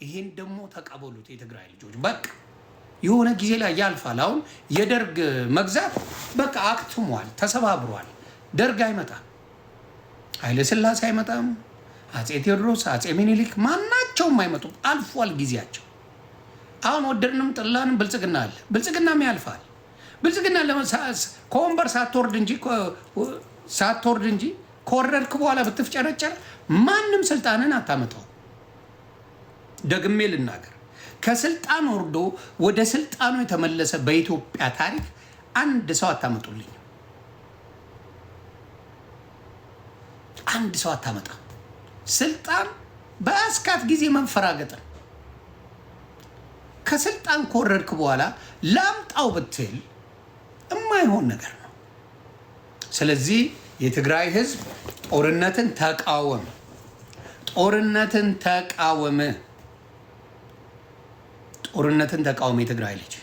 ይሄን ደግሞ ተቀበሉት የትግራይ ልጆች። በቃ የሆነ ጊዜ ላይ ያልፋል። አሁን የደርግ መግዛት በቃ አክትሟል፣ ተሰባብሯል። ደርግ አይመጣም፣ ኃይለ ሥላሴ አይመጣም፣ አጼ ቴዎድሮስ፣ አጼ ሚኒሊክ ማናቸውም አይመጡም። አልፏል ጊዜያቸው። አሁን ወደድንም ጥላንም ብልጽግና አለ፣ ብልጽግናም ያልፋል። ብልጽግና ከወንበር ሳትወርድ እንጂ ከወረድክ በኋላ ብትፍጨረጨር ማንም ስልጣንን አታመጣው። ደግሜ ልናገር፣ ከስልጣን ወርዶ ወደ ስልጣኑ የተመለሰ በኢትዮጵያ ታሪክ አንድ ሰው አታመጡልኝ። አንድ ሰው አታመጣ። ስልጣን በአስካት ጊዜ መንፈራገጥ ነው። ከስልጣን ከወረድክ በኋላ ላምጣው ብትል የማይሆን ነገር ነው። ስለዚህ የትግራይ ህዝብ ጦርነትን ተቃወም፣ ጦርነትን ተቃወም፣ ጦርነትን ተቃወም። የትግራይ ልጅ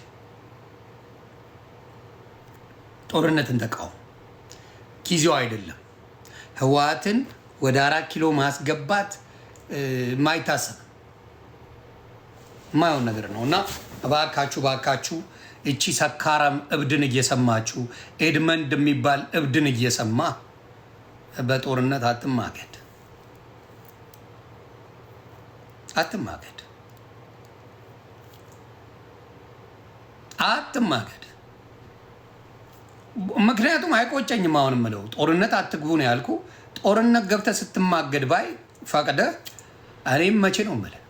ጦርነትን ተቃወም። ጊዜው አይደለም። ህወሓትን ወደ 4 ኪሎ ማስገባት ማይታሰብ ማየውን ነገር ነው እና እባካችሁ እቺ ሰካራም እብድን እየሰማችሁ ኤድመንድ የሚባል እብድን እየሰማ በጦርነት አትማገድ። ምክንያቱም አይቆጨኝም። አሁን የምለው ጦርነት አትግቡ ነው ያልኩ። ጦርነት ገብተህ ስትማገድ ባይ ፈቅደህ እኔም መቼ ነው የምልህ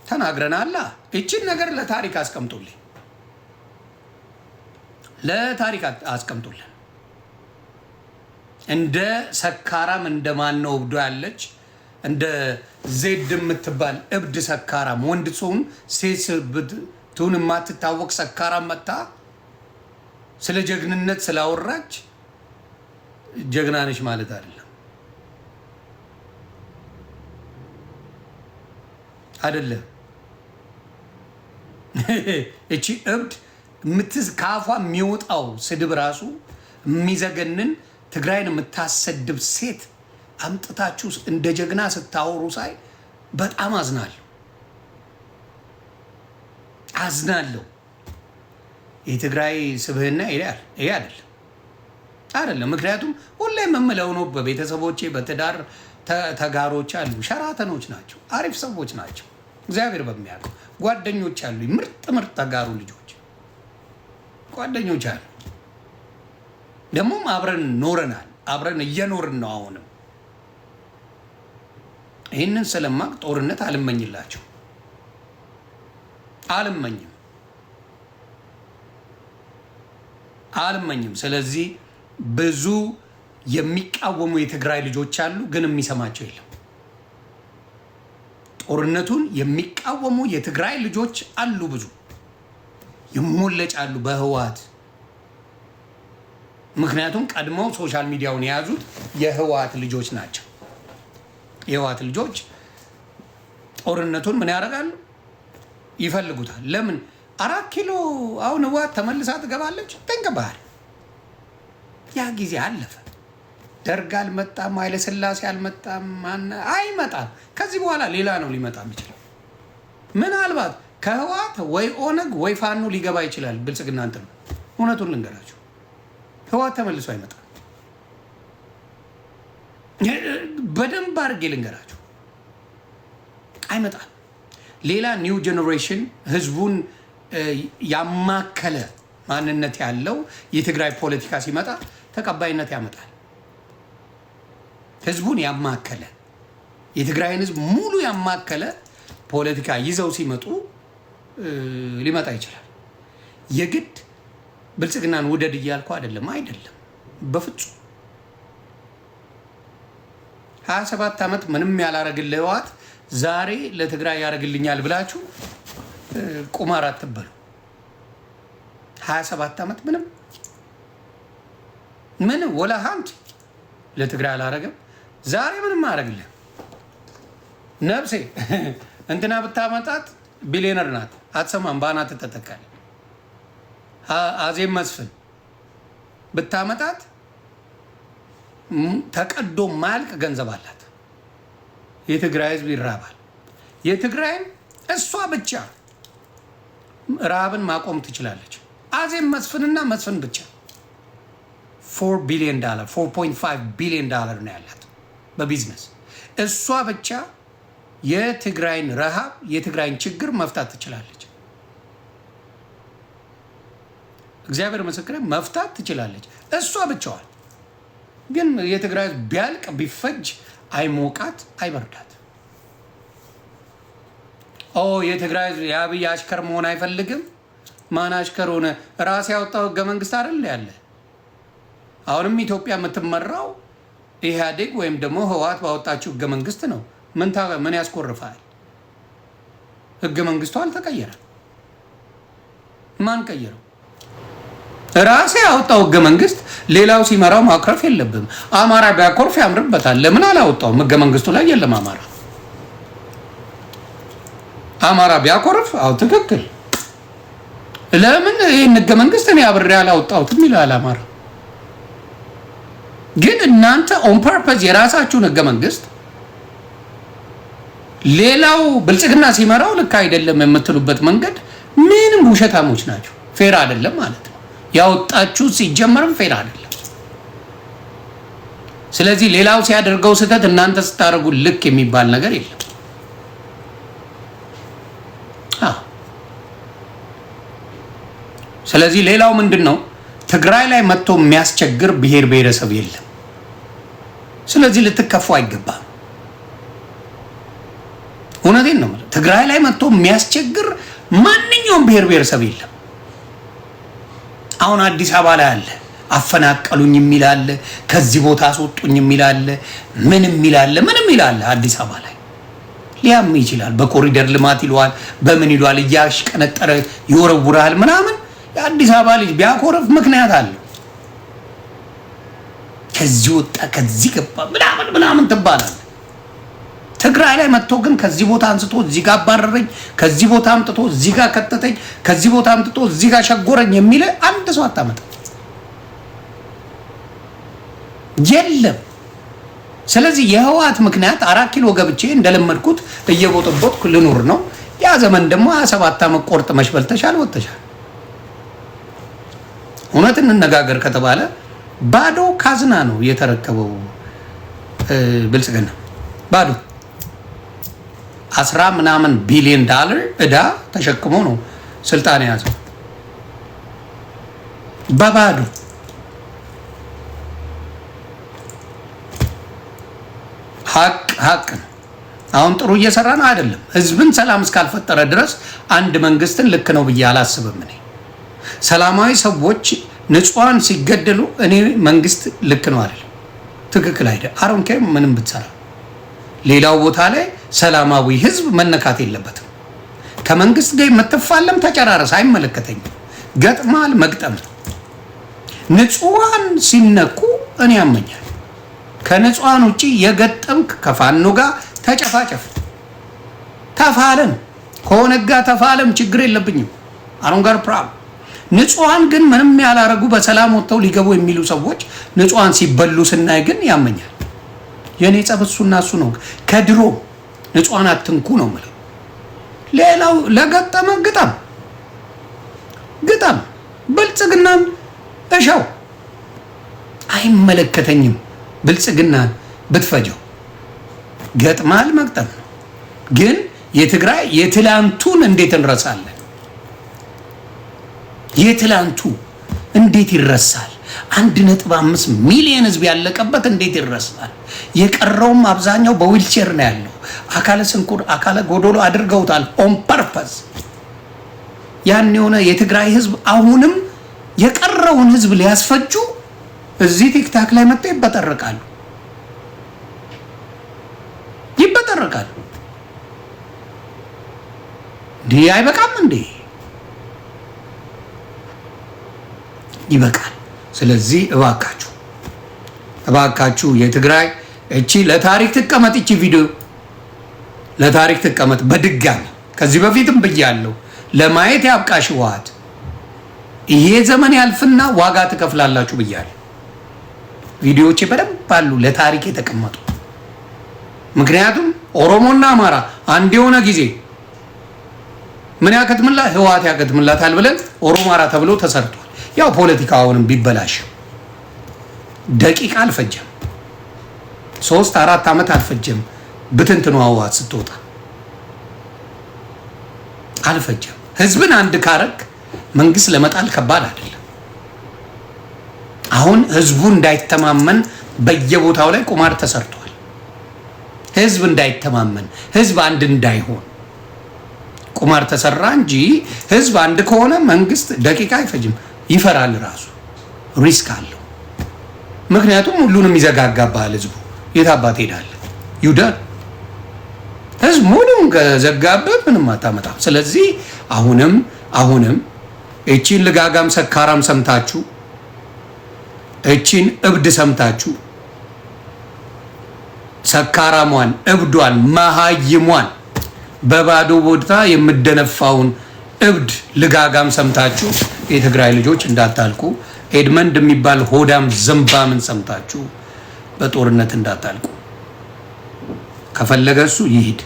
ተናግረናል። እቺን ነገር ለታሪክ አስቀምጡልኝ፣ ለታሪክ አስቀምጡልን። እንደ ሰካራም እንደ ማነው እብዶ ያለች እንደ ዜድ የምትባል እብድ ሰካራም ወንድ ሰውን ሴት ብትሆን የማትታወቅ ሰካራም መታ ስለ ጀግንነት ስላወራች ጀግና ነሽ ማለት አይደለም። እቺ እብድ ካፏ የሚወጣው ስድብ ራሱ የሚዘገንን ትግራይን የምታሰድብ ሴት አምጥታችሁ እንደ ጀግና ስታወሩ ሳይ በጣም አዝናለሁ። የትግራይ ስብህና ይሄ አይደለም። ምክንያቱም ሁሌም የምለው ነው፣ በቤተሰቦቼ በትዳር ተጋሮች አሉ፣ ሸራተኖች ናቸው፣ አሪፍ ሰዎች ናቸው። እግዚአብሔር በሚያውቀው ጓደኞች አሉ፣ ምርጥ ተጋሩ ልጆች ጓደኞች አሉ። ደግሞም አብረን ኖረናል፣ አብረን እየኖርን ነው። አሁንም ይህንን ስለማቅ ጦርነት አልመኝላቸው፣ አልመኝም። ስለዚህ ብዙ የሚቃወሙ የትግራይ ልጆች አሉ፣ ግን የሚሰማቸው የለም። ጦርነቱን የሚቃወሙ የትግራይ ልጆች አሉ፣ ብዙ ይሞለጫሉ በህወሓት። ምክንያቱም ቀድመው ሶሻል ሚዲያውን የያዙት የህወሓት ልጆች ናቸው። የህወሓት ልጆች ጦርነቱን ምን ያደርጋሉ? ይፈልጉታል። ለምን 4 ኪሎ አሁን ህወሓት ተመልሳ ትገባለች? ተንገባል። ያ ጊዜ አለፈ። ደርግ አልመጣም፣ ኃይለ ሥላሴ አልመጣም፣ አይመጣም። ከዚህ በኋላ ሌላ ነው ሊመጣ የሚችለው። ምናልባት ከህወሓት ወይ ኦነግ ወይ ፋኖ ሊገባ ይችላል። ብልጽግና እንትን እውነቱን ልንገራችሁ፣ ህወሓት ተመልሶ አይመጣም። በደንብ አድርጌ ልንገራችሁ፣ አይመጣም። ሌላ ኒው ጄኔሬሽን ህዝቡን ያማከለ ማንነት ያለው የትግራይ ፖለቲካ ሲመጣ ተቀባይነት ያመጣል። ህዝቡን ያማከለ የትግራይን ህዝብ ሙሉ ያማከለ ፖለቲካ ይዘው ሲመጡ ሊመጣ ይችላል። የግድ ብልጽግናን ውደድ እያልኩ አይደለም፣ በፍጹም 27 ዓመት ምንም ያላረግልህ ህወሓት ዛሬ ለትግራይ ያደርግልኛል ብላችሁ ቁማር አትበሉ። 27 ዓመት ምንም ወላ ሀንት ለትግራይ አላረገም። ዛሬ ምንም አያደርግልህ። ነፍሴ እንትና ብታመጣት ቢሊዮነር ናት፣ አትሰማም፣ ባናት ተተካል። አዜብ መስፍን ብታመጣት ተቀዶ ማያልቅ ገንዘብ አላት። የትግራይ ህዝብ ይራባል። የትግራይን እሷ ብቻ ረሃብን ማቆም ትችላለች። አዜብ መስፍንና መስፍን ብቻ $4 ቢሊዮን 4.5 ቢሊዮን ዶላር ነው ያላት በቢዝነስ። እሷ ብቻ የትግራይን ረሃብ የትግራይን ችግር መፍታት ትችላለች። እግዚአብሔር ምስክሬ መፍታት ትችላለች እሷ ብቻዋን። ግን የትግራይ ቢያልቅ ቢፈጅ አይሞቃት አይበርዳት። የትግራይ የአብይ አሽከር መሆን አይፈልግም። ማን አሽከር ሆነ? ራስ ያወጣው ህገ መንግስት አይደል ያለ። አሁንም ኢትዮጵያ የምትመራው ኢህአዴግ ወይም ደግሞ ህወሓት ባወጣችው ህገ መንግስት ነው። ምን ያስኮርፋል? ህገ መንግስቱ አልተቀየረም። ማን ቀየረው? ራሴ ያወጣው ህገ መንግስት ሌላው ሲመራው ማክረፍ የለብም። አማራ ቢያኮርፍ ያምርበታል። ለምን አላወጣውም? ህገ መንግስቱ ላይ የለም አማራ ቢያኮርፍ ትክክል። ለምን ይህን ህገ መንግስት እኔ አብሬ አላወጣሁትም ይላል አማራ። ግን እናንተ ኦን ፐርፐዝ የራሳችሁን ህገ መንግስት ሌላው ብልጽግና ሲመራው ልክ አይደለም የምትሉበት መንገድ ምንም ውሸታሞች ናቸው። ፌር አይደለም ማለት ነው። ያወጣችሁ ሲጀመርም ፌር አይደለም። ስለዚህ ሌላው ሲያደርገው ስህተት እናንተ ስታደርጉ ልክ የሚባል ነገር የለም። ስለዚህ ሌላው ምንድነው? ትግራይ ላይ መጥቶ የሚያስቸግር ብሔር ብሔረሰብ የለም። ስለዚህ ልትከፉ አይገባም። እውነቴን ነው ማለት ትግራይ ላይ መጥቶ የሚያስቸግር ማንኛውም ብሔር ብሔረሰብ የለም። አሁን አዲስ አበባ ላይ አለ አፈናቀሉኝ የሚል አለ፣ ከዚህ ቦታ አስወጡኝ የሚል አለ፣ ምንም ይላል። አዲስ አበባ ላይ ሊያም ይችላል። በኮሪደር ልማት ይለዋል፣ በምን ይለዋል፣ እያሽቀነጠረ ይወረውራል ምናምን። የአዲስ አበባ ልጅ ቢያኮረፍ ምክንያት አለው። ከዚህ ወጣ ከዚህ ገባ ምናምን ትባላል። ትግራይ ላይ መጥቶ ግን ከዚህ ቦታ አንስቶ እዚህ ጋር አባረረኝ፣ ከዚህ ቦታ አምጥቶ እዚህ ጋር ከተተኝ፣ ከዚህ ቦታ አምጥቶ እዚህ ጋር ሸጎረኝ የሚል አንድ ሰው አታመጣ የለም። ስለዚህ የህወሓት ምክንያት 4 ኪሎ ገብቼ እንደለመድኩት እየቦጠቦጥኩ ልኑር ነው። ያ ዘመን ደግሞ 27 ዓመት ቆርጥ መሽበልተሻል ወጥተሻል። እውነት እንነጋገር ከተባለ ባዶ ካዝና ነው የተረከበው ብልጽግና። ባዶ 10 ምናምን ቢሊዮን ዶላር እዳ ተሸክሞ ነው ስልጣን የያዘው በባዶ። ሀቅ ነው። አሁን ጥሩ እየሰራ ነው አይደለም። ህዝብን ሰላም እስካልፈጠረ ድረስ አንድ መንግስትን ልክ ነው ብዬ አላስብም። እኔ ሰላማዊ ሰዎች ንጹሃን ሲገደሉ እኔ መንግስት ልክ ነው አይደለም፣ ትክክል አይደለም። አሮን ኬር ምንም ብትሰራ ሌላው ቦታ ላይ ሰላማዊ ህዝብ መነካት የለበትም። ከመንግስት ጋር የምትፋለም ተጨራረስ፣ አይመለከተኝም። ገጥማል መግጠም። ንጹሃን ሲነኩ እኔ ያመኛል። ከንጹሃን ውጪ የገጠምክ ከፋኖ ጋር ተጨፋጨፍ፣ ተፋለም፣ ከኦነግ ጋር ተፋለም፣ ችግር የለብኝም። አሮን ጋር ፕራብ። ንጹሃን ግን ምንም ያላረጉ በሰላም ወጥተው ሊገቡ የሚሉ ሰዎች ንጹሃን ሲበሉ ስናይ ግን ያመኛል። የኔ ጸብ እሱና እሱ ነው። ከድሮ ንጹሃን አትንኩ ነው ማለት። ሌላው ለገጠመ ግጠም ብልጽግናን እሻው አይመለከተኝም። ብልጽግናን ብትፈጀው ገጥማል መግጠም ነው። ግን የትግራይ የትላንቱን እንዴት እንረሳለን? የትላንቱ እንዴት ይረሳል? 1.5 ሚሊዮን ህዝብ ያለቀበት እንዴት ይረሳል? የቀረውም አብዛኛው በዊልቸር ነው ያለው። አካለ ስንኩል አካለ ጎዶሎ አድርገውታል ኦን ፐርፐዝ። ያን የሆነ የትግራይ ህዝብ አሁንም የቀረውን ህዝብ ሊያስፈጁ እዚህ ቲክታክ ላይ መጥተው ይበጠረቃሉ። እንዴ አይበቃም እንዴ? ይበቃል። ስለዚህ እባካችሁ የትግራይ እቺ ለታሪክ ትቀመጥ፣ እቺ ቪዲዮ ለታሪክ ትቀመጥ። በድጋሚ ከዚህ በፊትም ብያለሁ፣ ለማየት ያብቃሽ ህወሓት። ይሄ ዘመን ያልፍና ዋጋ ትከፍላላችሁ ብያለሁ። ቪዲዮዎቼ በደንብ አሉ ለታሪክ የተቀመጡ። ምክንያቱም ኦሮሞና አማራ አንድ የሆነ ጊዜ ምን ያከትምላት ህወሓት ያከትምላታል ብለን ኦሮማራ ተብሎ ተሰርቷል። ያው ፖለቲካውንም ቢበላሽ ደቂቃ አልፈጀም፣ 3-4 ዓመት አልፈጀም። ብትንትኑ ህወሓት ስትወጣ አልፈጀም። ህዝብን አንድ ካረክ መንግስት ለመጣል ከባድ አይደለም። አሁን ህዝቡ እንዳይተማመን በየቦታው ላይ ቁማር ተሰርቷል። ህዝብ እንዳይተማመን፣ ህዝብ አንድ እንዳይሆን ቁማር ተሰራ እንጂ ህዝብ አንድ ከሆነ መንግስት ደቂቃ አይፈጅም። ይፈራል፣ ራሱ ሪስክ አለው። ምክንያቱም ሁሉንም ይዘጋጋባል። ህዝቡ የት አባት ሄዳለ ይውዳል። ህዝብ ሙሉን ከዘጋበት ምንም አታመጣም። ስለዚህ አሁንም እቺን ልጋጋም ሰካራም ሰምታችሁ፣ እቺን እብድ ሰምታችሁ፣ ሰካራሟን እብዷን መሃይሟን በባዶ ቦታ የምደነፋውን እብድ ልጋጋም ሰምታችሁ የትግራይ ልጆች እንዳታልቁ፣ ኤድመንድ የሚባል ሆዳም ዘንባምን ሰምታችሁ በጦርነት እንዳታልቁ። ከፈለገ እሱ ይሄድ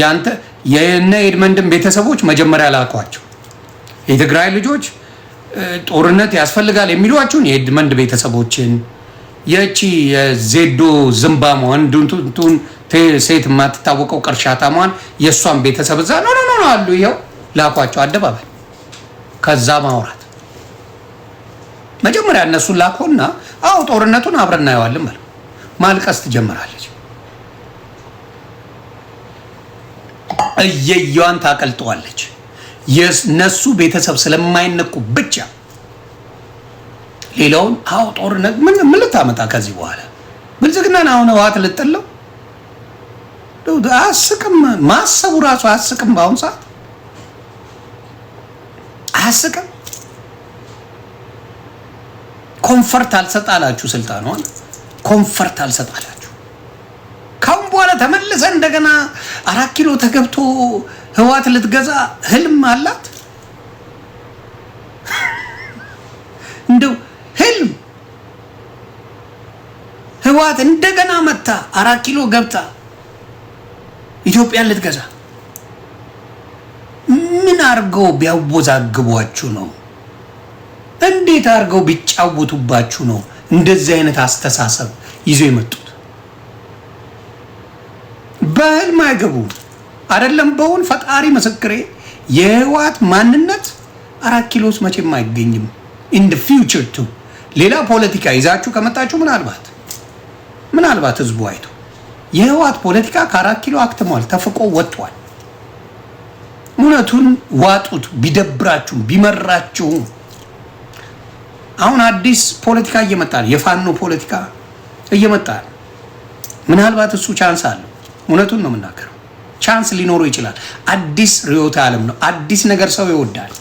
ያንተ የነ ኤድመንድን ቤተሰቦች መጀመሪያ ላኳቸው። የትግራይ ልጆች ጦርነት ያስፈልጋል የሚሏቸውን የኤድመንድ ቤተሰቦችን የቺ የዜዶ ዝምባም ወንዱንቱን ሴት የማትታወቀው ቅርሻታሟን የእሷን ቤተሰብ እዛ ኖ አሉ። ይኸው ላኳቸው አደባባይ። ከዛ ማውራት መጀመሪያ እነሱን ላኮና አው ጦርነቱን አብረን እናየዋለን ማለት ማልቀስ ትጀምራለች። እየየዋን ታቀልጠዋለች። የነሱ ቤተሰብ ስለማይነኩ ብቻ ሌላውን አው ጦርነት ምን ልታመጣ ከዚህ በኋላ ብልጽግናን አሁን ህወሓት ልጥለው አያስቅም። ማሰቡ ራሱ አያስቅም። በአሁኑ ሰዓት አያስቅም። ኮንፈርት አልሰጣላችሁ፣ ስልጣኗን ኮንፈርት አልሰጣላችሁ። ካሁን በኋላ ተመልሰ እንደገና 4 ኪሎ ተገብቶ ህወሓት ልትገዛ ህልም አላት። እንደው ህልም ህወሓት እንደገና መታ 4 ኪሎ ገብታ ኢትዮጵያን ልትገዛ ምን አርገው ቢያወዛግቧችሁ ነው? እንዴት አርገው ቢጫወቱባችሁ ነው እንደዚህ አይነት አስተሳሰብ ይዘው የመጡት? በህልም አይገቡም አይደለም። በውን ፈጣሪ ምስክሬ፣ የህወሓት ማንነት 4 ኪሎስ መቼም አይገኝም። ኢን ዲ ፊውቸር ቱ ሌላ ፖለቲካ ይዛችሁ ከመጣችሁ ምናልባት ህዝቡ አይቶ የህወሓት ፖለቲካ ከ4 ኪሎ አክትሟል፣ ተፍቆ ወጥቷል። እውነቱን ዋጡት። ቢደብራችሁ ቢመራችሁ አሁን አዲስ ፖለቲካ እየመጣ ነው። የፋኖ ፖለቲካ እየመጣ ነው። ምናልባት እሱ ቻንስ አለው። እውነቱን ነው የምናገረው። ቻንስ ሊኖረው ይችላል። አዲስ ርዕዮተ ዓለም ነው። አዲስ ነገር ሰው ይወዳል።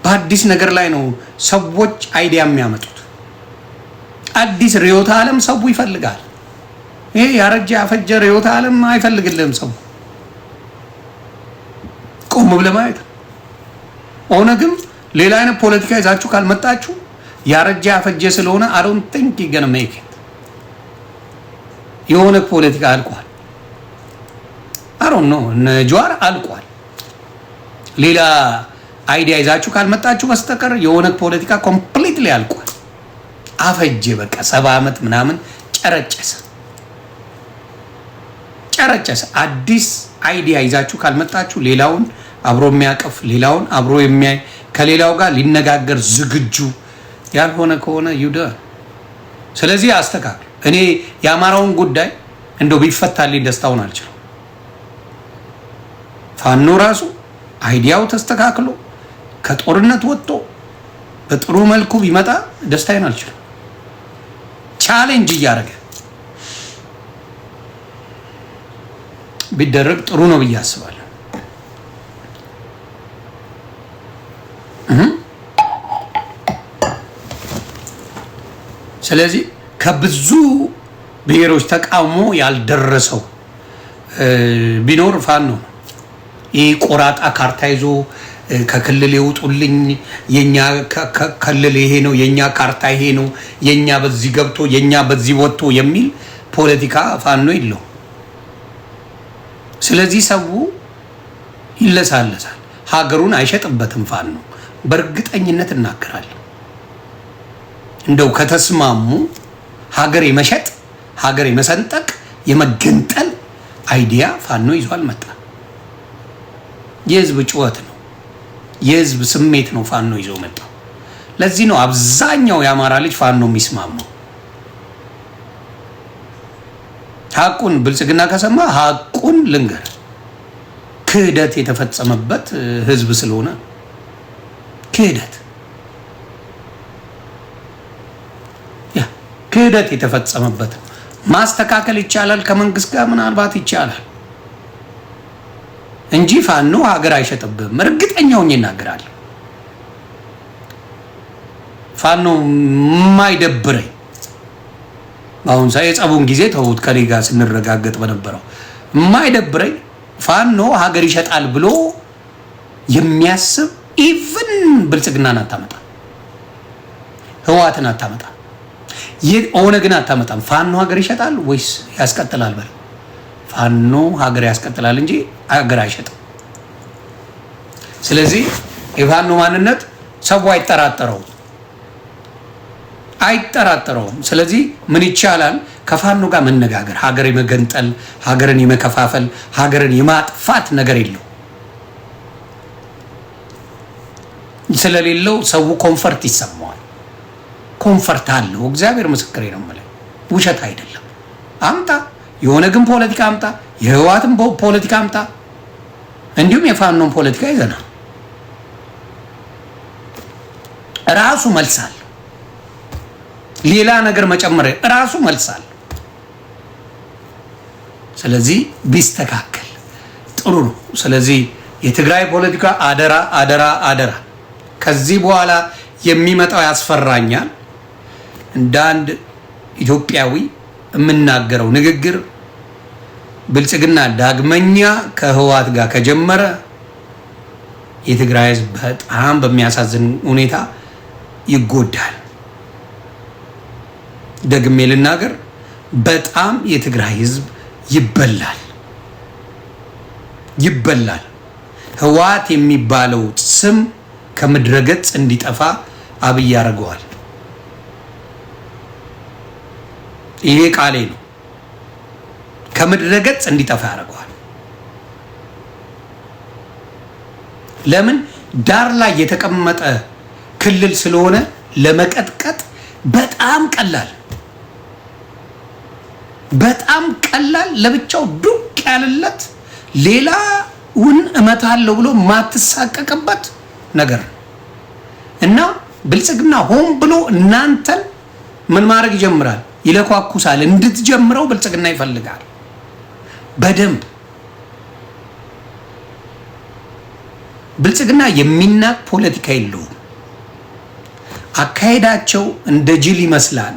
በአዲስ ነገር ላይ ነው ሰዎች አይዲያ የሚያመጡት። አዲስ ርዕዮተ ዓለም ሰው ይፈልጋል። ይሄ ያረጀ ያፈጀ ርዕዮተ ዓለም አይፈልግልህም ሰው። ቆም ብለህ ማየት። ኦነግም ሌላ አይነት ፖለቲካ ይዛችሁ ካልመጣችሁ ያረጀ ያፈጀ ስለሆነ I don't think you're gonna make it። የኦነግ ፖለቲካ አልቋል። I don't know ጀዋር አልቋል። ሌላ አይዲያ ይዛችሁ ካልመጣችሁ በስተቀር የኦነግ ፖለቲካ ኮምፕሊትሊ አልቋል። አፈጀ በቃ 70 ዓመት ምናምን ጨረጨሰ። አዲስ አይዲያ ይዛችሁ ካልመጣችሁ ሌላውን አብሮ የሚያቀፍ ሌላውን አብሮ የሚያይ ከሌላው ጋር ሊነጋገር ዝግጁ ያልሆነ ከሆነ ይውደ። ስለዚህ አስተካክል። እኔ የአማራውን ጉዳይ እንደው ቢፈታልኝ ደስታውን አልችልም። ፋኖ ራሱ አይዲያው ተስተካክሎ ከጦርነት ወጥቶ በጥሩ መልኩ ቢመጣ ደስታዬን አልችልም። ቻሌንጅ እያደረገ ቢደረግ ጥሩ ነው ብዬ አስባለሁ። ስለዚህ ከብዙ ብሔሮች ተቃውሞ ያልደረሰው ቢኖር ፋኖ ነው። ይህ ቆራጣ ካርታ ይዞ ከክልል ይውጡልኝ፣ የኛ ከክልል ይሄ ነው፣ የኛ ካርታ ይሄ ነው፣ የኛ በዚህ ገብቶ የኛ በዚህ ወጥቶ የሚል ፖለቲካ ፋኖ የለው። ስለዚህ ሰው ይለሳለሳል፣ ሀገሩን አይሸጥበትም። ፋኖ በእርግጠኝነት እናገራለሁ። እንደው ከተስማሙ ሀገር የመሸጥ ሀገር የመሰንጠቅ የመገንጠል አይዲያ ፋኖ ይዞ አልመጣ። የህዝብ ጩኸት ነው፣ የህዝብ ስሜት ነው ፋኖ ይዞ መጣ። ለዚህ ነው አብዛኛው የአማራ ልጅ ፋኖ የሚስማማው። ሀቁን ብልጽግና ከሰማ ሀቁን ልንገር፣ ክህደት የተፈጸመበት ህዝብ ስለሆነ ክህደት የተፈጸመበት ማስተካከል ይቻላል። ከመንግስት ጋር ምናልባት ይቻላል እንጂ ፋኖ ሀገር አይሸጥብም። እርግጠኛ ሆኜ እናገራለሁ። ፋኖ የማይደብረኝ አሁን የጸቡን ጊዜ ተውት፣ ከኔ ጋር ስንረጋገጥ በነበረው የማይደብረኝ ፋኖ ሀገር ይሸጣል ብሎ የሚያስብ ኢቭን ብልጽግናን አታመጣ፣ ህወሓትን አታመጣ፣ ኦነግን አታመጣም። ፋኖ ሀገር ይሸጣል ወይስ ያስቀጥላል? በል ፋኖ ሀገር ያስቀጥላል እንጂ ሀገር አይሸጥም። ስለዚህ የፋኖ ማንነት ሰው አይጠራጠረውም። ስለዚህ ምን ይቻላል? ከፋኖ ጋር መነጋገር፣ ሀገር የመገንጠል ሀገርን የመከፋፈል ሀገርን የማጥፋት ነገር የለው። ስለሌለው ሰው ኮንፈርት ይሰማዋል። ኮንፈርት አለው። እግዚአብሔር ምስክሬ ነው የምልህ፣ ውሸት አይደለም። አምጣ፣ የኦነግን ፖለቲካ አምጣ፣ የህወሓትን ፖለቲካ አምጣ፣ እንዲሁም የፋኖን ፖለቲካ ይዘና ራሱ መልሳል። ሌላ ነገር መጨመር ራሱ መልሳል። ስለዚህ ቢስተካከል ጥሩ ነው። ስለዚህ የትግራይ ፖለቲካ አደራ አደራ አደራ፣ ከዚህ በኋላ የሚመጣው ያስፈራኛል። እንደ አንድ ኢትዮጵያዊ የምናገረው ንግግር ብልጽግና ዳግመኛ ከህወሓት ጋር ከጀመረ የትግራይ ህዝብ በጣም በሚያሳዝን ሁኔታ ይጎዳል። ደግሜ ልናገር፣ በጣም የትግራይ ህዝብ ይበላል። ህወሓት የሚባለው ስም ከምድረገጽ እንዲጠፋ አብይ ያደርገዋል። ይሄ ቃሌ ነው። ከምድረገጽ እንዲጠፋ ያደርገዋል። ለምን? ዳር ላይ የተቀመጠ ክልል ስለሆነ ለመቀጥቀጥ በጣም ቀላል ለብቻው ዱቅ ያለለት ሌላውን እመታለሁ ብሎ ማትሳቀቅበት ነገር እና ብልጽግና ሆን ብሎ እናንተን ምን ማድረግ ይጀምራል? ይለኳኩሳል። እንድትጀምረው ብልጽግና ይፈልጋል። በደንብ ብልጽግና የሚናቅ ፖለቲካ የለውም። አካሄዳቸው እንደ ጅል ይመስላል፣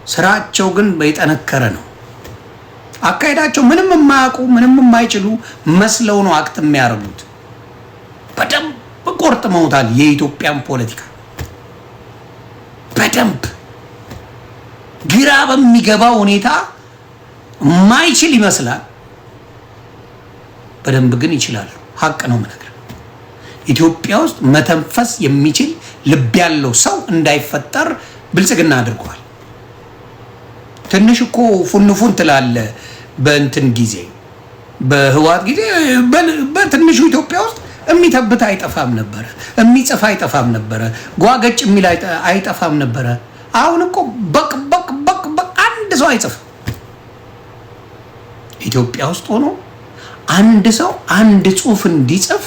ስራቸው ግን የጠነከረ ነው። አካሄዳቸው ምንም የማያውቁ ምንም የማይችሉ መስለው ነው አክት የሚያደርጉት። በደንብ ቆርጥመውታል የኢትዮጵያን ፖለቲካ በደንብ ግራ በሚገባ ሁኔታ ማይችል ይመስላል። በደንብ ግን ይችላሉ። ሀቅ ነው የምነግርህ። ኢትዮጵያ ውስጥ መተንፈስ የሚችል ልብ ያለው ሰው እንዳይፈጠር ብልጽግና አድርጓል። ትንሽ እኮ ፉንፉን ትላለ በእንትን ጊዜ በህወሓት ጊዜ በትንሹ ኢትዮጵያ ውስጥ የሚተብት አይጠፋም ነበረ፣ የሚጽፍ አይጠፋም ነበረ፣ ጓገጭ የሚል አይጠፋም ነበረ። አሁን እኮ በቅ አንድ ሰው አይጽፍም። ኢትዮጵያ ውስጥ ሆኖ አንድ ሰው አንድ ጽሁፍ እንዲጽፍ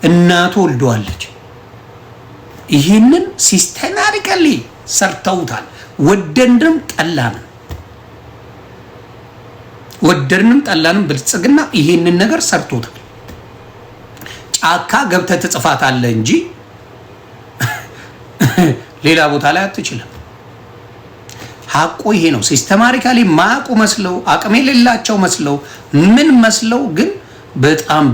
እናቱ ወልደዋለች። ይህንን ሲስተማቲካሊ ሰርተውታል። ወደድንም ጠላንም ብልጽግና ይህንን ነገር ሰርቶታል። ጫካ ገብተህ ትጽፋታለህ እንጂ ሌላ ቦታ ላይ አትችልም። ሀቁ ይሄ ነው። ሲስተማቲካሊ ማቁ መስለው አቅም የሌላቸው መስለው ምን መስለው ግን በጣም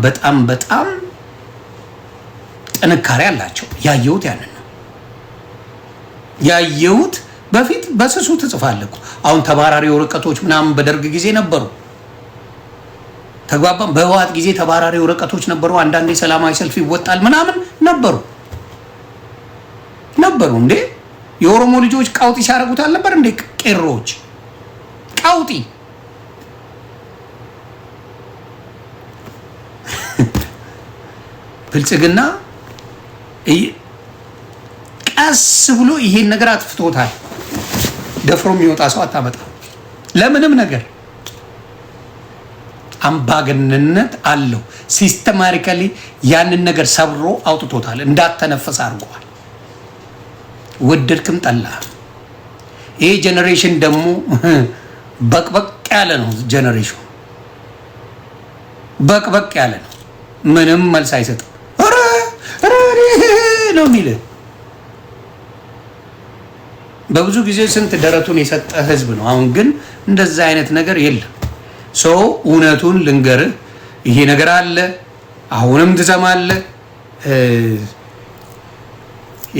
ጥንካሬ አላቸው። ያየሁት ያንን ነው ያየሁት። በፊት በስሱ ትጽፋለህ እኮ። አሁን ተባራሪ ወረቀቶች ምናምን በደርግ ጊዜ ነበሩ። ተግባባን። በህወሓት ጊዜ ተባራሪ ወረቀቶች ነበሩ። አንዳንዴ ሰላማዊ ሰልፍ ይወጣል ምናምን ነበሩ እንዴ። የኦሮሞ ልጆች ቃውጢ ሲያደርጉት አልነበር እንዴ? ቄሮዎች ቃውጢ ብልጽግና ቀስ ብሎ ይሄን ነገር አጥፍቶታል። ደፍሮ የሚወጣ ሰው አታመጣ ለምንም ነገር። አምባገነንነት አለው። ሲስተማቲካሊ ያንን ነገር ሰብሮ አውጥቶታል። እንዳተነፈሰ አድርጓል። ወደድክም ጠላ። ይሄ ጄኔሬሽን ደግሞ በቅበቅ ያለ ነው። ጄኔሬሽኑ በቅበቅ ያለ ነው። ምንም መልስ አይሰጥም። ነው የሚልህ። በብዙ ጊዜ ስንት ደረቱን የሰጠ ህዝብ ነው። አሁን ግን እንደዛ አይነት ነገር የለም። ሰው እውነቱን ልንገርህ፣ ይሄ ነገር አለ። አሁንም ትሰማለህ።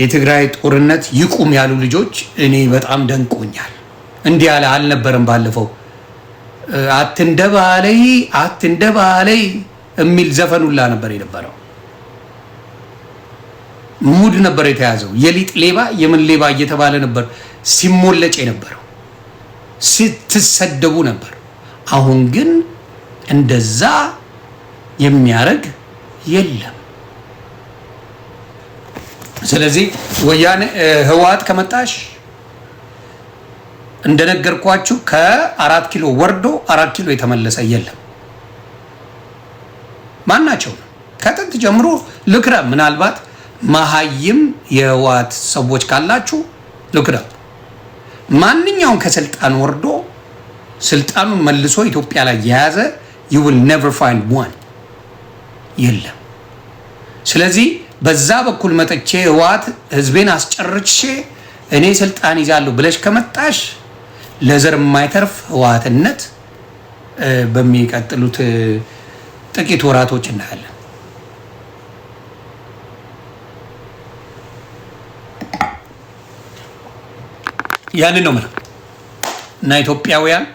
የትግራይ ጦርነት ይቁም ያሉ ልጆች እኔ በጣም ደንቆኛል። እንዲህ ያለ አልነበረም ባለፈው። አትንደባለይ የሚል ዘፈኑላ ነበር የነበረው። ሙድ ነበር የተያዘው። የሊጥ ሌባ የምን ሌባ እየተባለ ነበር ሲሞለጭ የነበረው። ስትሰደቡ ነበር። አሁን ግን እንደዛ የሚያረግ የለም። ስለዚህ ወያኔ ህወሓት ከመጣሽ እንደነገርኳችሁ ከ4 ኪሎ ወርዶ 4 ኪሎ የተመለሰ የለም። ማናቸው ከጥንት ጀምሮ ልክረም። ምናልባት መሀይም የህወሓት ሰዎች ካላችሁ ልክረም። ማንኛውም ከስልጣን ወርዶ ስልጣኑን መልሶ ኢትዮጵያ ላይ የያዘ you will never find one የለም። ስለዚህ በዛ በኩል መጥቼ ህወሓት ህዝቤን አስጨርቼ እኔ ስልጣን ይዛለሁ ብለሽ ከመጣሽ ለዘር የማይተርፍ ህወሓትነት በሚቀጥሉት ጥቂት ወራቶች እናያለን። ያንን ነው ማለት እና ኢትዮጵያውያን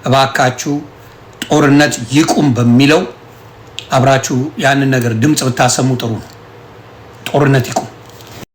እባካችሁ ጦርነት ይቁም በሚለው አብራችሁ ያንን ነገር ድምጽ ብታሰሙ ጥሩ ነው። ጦርነት ይቁም።